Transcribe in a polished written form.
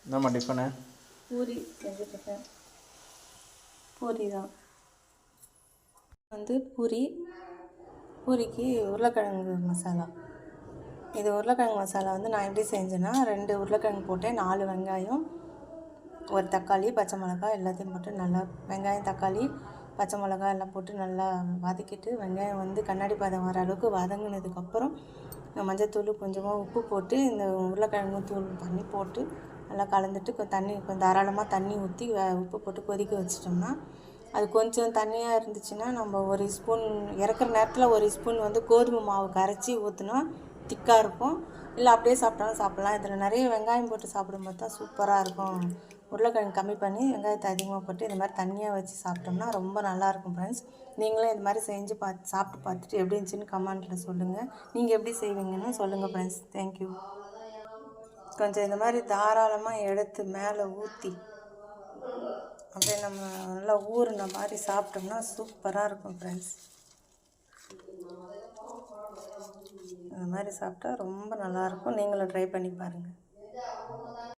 என்னம்மா டிஃபனு? பூரி செஞ்சுட்ருக்கேன். பூரி தான் பூரிக்கு உருளைக்கிழங்கு மசாலா. இது உருளைக்கிழங்கு மசாலா நான் எப்படி செஞ்சேன்னா, 2 உருளைக்கிழங்கு போட்டேன், 4 வெங்காயம், 1 தக்காளி, பச்சை மிளகாய் எல்லாத்தையும் போட்டு நல்லா வெங்காயம், தக்காளி, பச்சை மிளகாய் எல்லாம் போட்டு நல்லா வதக்கிட்டு, வெங்காயம் கண்ணாடி பதம் வர அளவுக்கு வதங்கினதுக்கப்புறம் மஞ்சத்தூள், கொஞ்சமாக உப்பு போட்டு இந்த உருளைக்கிழங்கு தூள் பண்ணி போட்டு நல்லா கலந்துட்டு கொஞ்சம் தாராளமாக தண்ணி ஊற்றி உப்பு போட்டு கொதிக்க வச்சிட்டோம்னா, அது கொஞ்சம் தண்ணியாக இருந்துச்சுன்னா நம்ம 1 ஸ்பூன் இறக்குற நேரத்தில் 1 ஸ்பூன் கோதுமை மாவு கரைச்சி ஊற்றினா திக்காக இருக்கும். இல்லை அப்படியே சாப்பிட்டாலும் சாப்பிட்லாம். இதில் நிறைய வெங்காயம் போட்டு சாப்பிடும்போது தான் சூப்பராக இருக்கும். உருளைக்கிழங்கு கம்மி பண்ணி வெங்காயத்தை அதிகமாக போட்டு இது மாதிரி தண்ணியாக வச்சு சாப்பிட்டோம்னா ரொம்ப நல்லாயிருக்கும் ஃப்ரெண்ட்ஸ். நீங்களும் இது மாதிரி செஞ்சு சாப்பிட்டு பார்த்துட்டு எப்படி இருந்துச்சுன்னு கமெண்ட்டில் சொல்லுங்கள். நீங்கள் எப்படி செய்வீங்கன்னு சொல்லுங்கள் ஃப்ரெண்ட்ஸ். தேங்க்யூ. கொஞ்சம் இந்த மாதிரி தாராளமாக எடுத்து மேலே ஊற்றி அப்படியே நம்ம நல்லா ஊறின மாதிரி சாப்பிட்டோம்னா சூப்பராக இருக்கும் ஃப்ரெண்ட்ஸ். இந்த மாதிரி சாப்பிட்டா ரொம்ப நல்லாயிருக்கும். நீங்களும் ட்ரை பண்ணி பாருங்கள்.